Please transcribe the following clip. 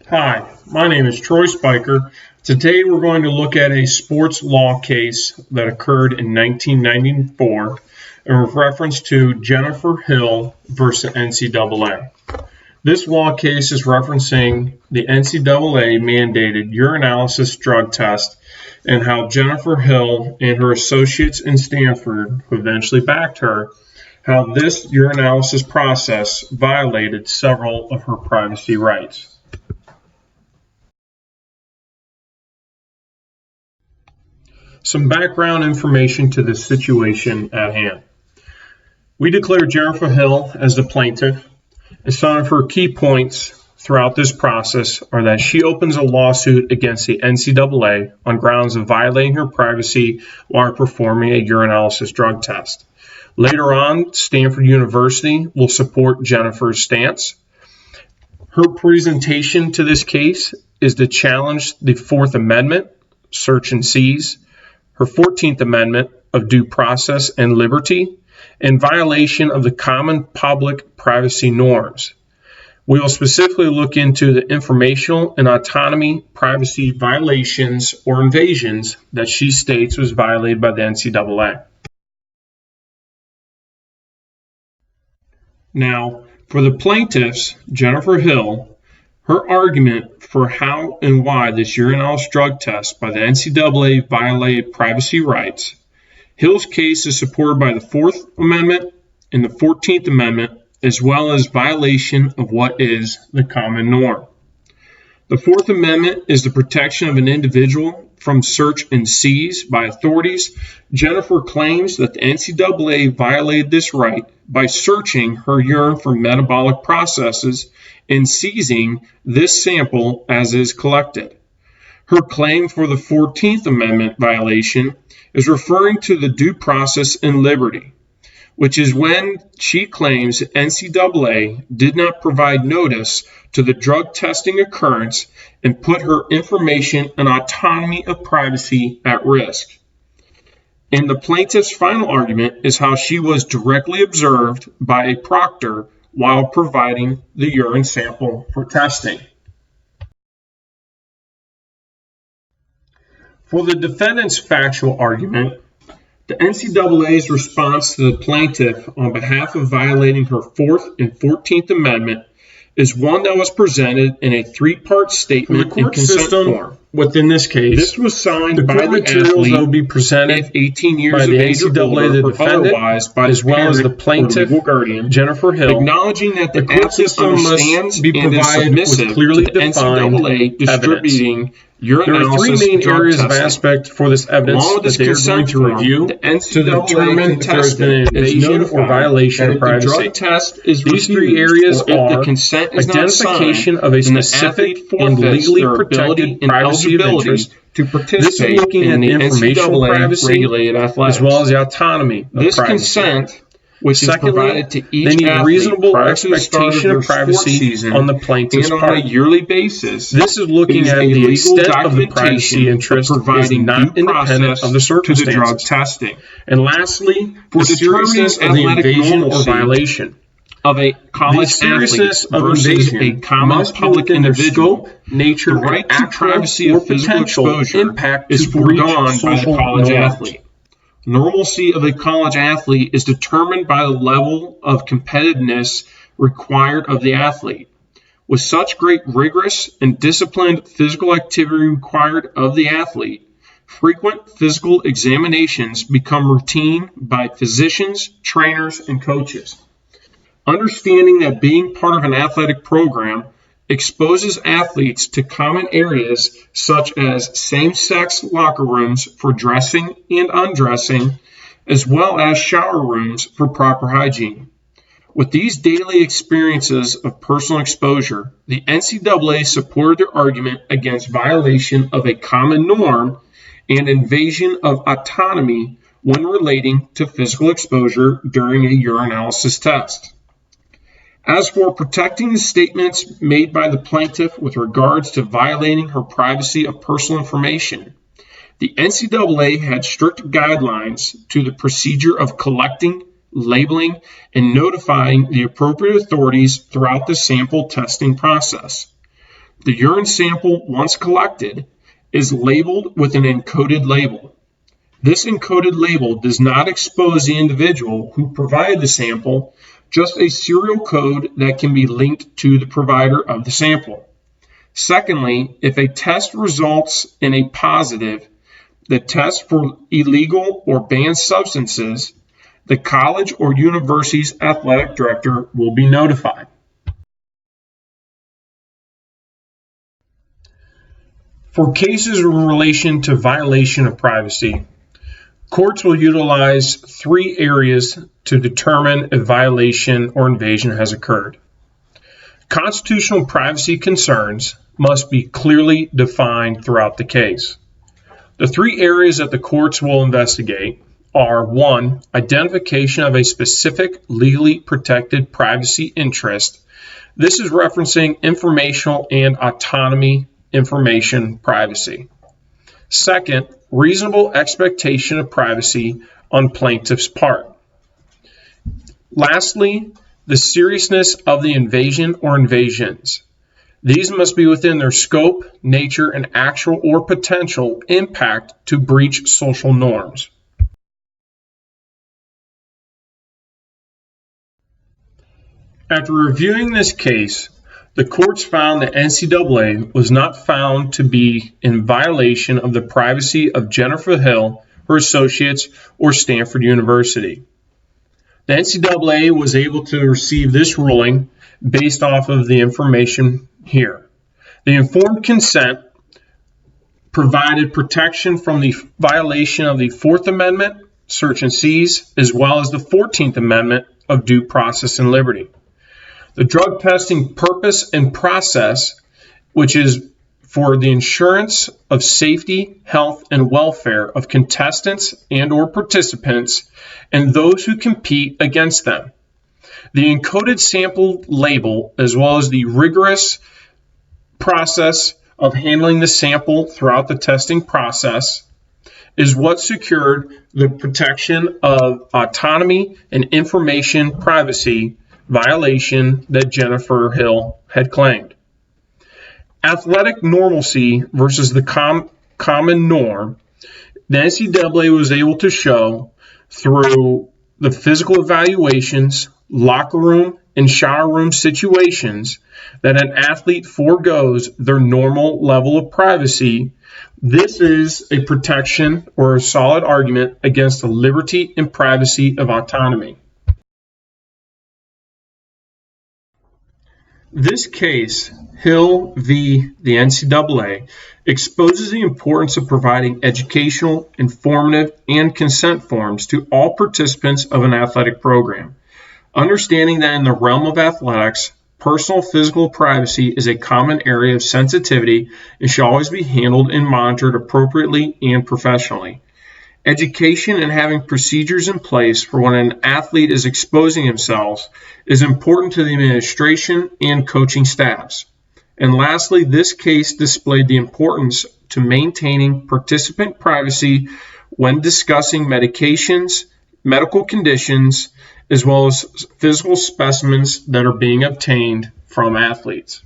Hi, my name is Troy Spiker. Today we're going to look at a sports law case that occurred in 1994 in reference to Jennifer Hill versus NCAA. This law case is referencing the NCAA mandated urinalysis drug test and how Jennifer Hill and her associates in Stanford, who eventually backed her, how this urinalysis process violated several of her privacy rights. Some background information to the situation at hand. We declare Jennifer Hill as the plaintiff, and some of her key points throughout this process are that she opens a lawsuit against the NCAA on grounds of violating her privacy while performing a urinalysis drug test. Later on, Stanford University will support Jennifer's stance. Her presentation to this case is to challenge the Fourth Amendment, search and seize, her 14th Amendment of due process and liberty, and violation of the common public privacy norms. We will specifically look into the informational and autonomy privacy violations or invasions that she states was violated by the NCAA. Now, for the plaintiffs, Jennifer Hill, her argument for how and why this urinalysis drug test by the NCAA violated privacy rights. Hill's case is supported by the Fourth Amendment and the 14th Amendment, as well as violation of what is the common norm. The Fourth Amendment is the protection of an individual from search and seize by authorities. Jennifer claims that the NCAA violated this right by searching her urine for metabolic processes and seizing this sample as is collected. Her claim for the 14th Amendment violation is referring to the due process and liberty, which is when she claims the NCAA did not provide notice to the drug testing occurrence and put her information and autonomy of privacy at risk. And the plaintiff's final argument is how she was directly observed by a proctor while providing the urine sample for testing. For the defendant's factual argument, the NCAA's response to the plaintiff on behalf of violating her 4th and 14th Amendment is one that was presented in a three-part statement and consent form. Within this case, this was signed by the materials that will be presented 18 years by the NCAA, the defendant, as well as the plaintiff, guardian, Jennifer Hill, acknowledging that the court system must be provided with clearly defined distributing. There are three main areas of aspect for this evidence that they are going to review to determine if there has been an invasion or violation of privacy. These three areas are identification of a specific and legally protected privacy of interest. This is looking at the informational privacy as well as the autonomy of privacy. Secondly, they need reasonable expectation of privacy on the plaintiff's part. On a yearly basis, this is looking at the extent of the privacy interest is not independent of the circumstances. Drug testing. And lastly, the seriousness of the invasion or violation of a college athlete versus a common public individual. Nature, the right to privacy or potential impact is foregone by the college athlete. Normalcy of a college athlete is determined by the level of competitiveness required of the athlete. With such great rigorous and disciplined physical activity required of the athlete, frequent physical examinations become routine by physicians, trainers, and coaches. Understanding that being part of an athletic program exposes athletes to common areas such as same-sex locker rooms for dressing and undressing, as well as shower rooms for proper hygiene. With these daily experiences of personal exposure, the NCAA supported their argument against violation of a common norm and invasion of autonomy when relating to physical exposure during a urinalysis test. As for protecting the statements made by the plaintiff with regards to violating her privacy of personal information, the NCAA had strict guidelines to the procedure of collecting, labeling, and notifying the appropriate authorities throughout the sample testing process. The urine sample, once collected, is labeled with an encoded label. This encoded label does not expose the individual who provided the sample, just a serial code that can be linked to the provider of the sample. Secondly, if a test results in a positive, the test for illegal or banned substances, the college or university's athletic director will be notified. For cases in relation to violation of privacy, courts will utilize 3 areas to determine if violation or invasion has occurred. Constitutional privacy concerns must be clearly defined throughout the case. The 3 areas that the courts will investigate are 1. Identification of a specific legally protected privacy interest. This is referencing informational and autonomy information privacy. Second, reasonable expectation of privacy on plaintiff's part. Lastly, the seriousness of the invasion or invasions. These must be within their scope, nature, and actual or potential impact to breach social norms. After reviewing this case, the courts found that NCAA was not found to be in violation of the privacy of Jennifer Hill, her associates, or Stanford University. The NCAA was able to receive this ruling based off of the information here. The informed consent provided protection from the violation of the 4th Amendment, search and seize, as well as the 14th Amendment of due process and liberty. The drug testing purpose and process, which is for the insurance of safety, health, and welfare of contestants and or participants and those who compete against them. The encoded sample label, as well as the rigorous process of handling the sample throughout the testing process, is what secured the protection of autonomy and information privacy violation that Jennifer Hill had claimed. Athletic normalcy versus the common norm, the NCAA was able to show through the physical evaluations, locker room, and shower room situations that an athlete forgoes their normal level of privacy. This is a protection or a solid argument against the liberty and privacy of autonomy. This case, Hill v. the NCAA, exposes the importance of providing educational, informative, and consent forms to all participants of an athletic program. Understanding that in the realm of athletics, personal physical privacy is a common area of sensitivity and should always be handled and monitored appropriately and professionally. Education and having procedures in place for when an athlete is exposing himself is important to the administration and coaching staffs. And lastly, this case displayed the importance to maintaining participant privacy when discussing medications, medical conditions, as well as physical specimens that are being obtained from athletes.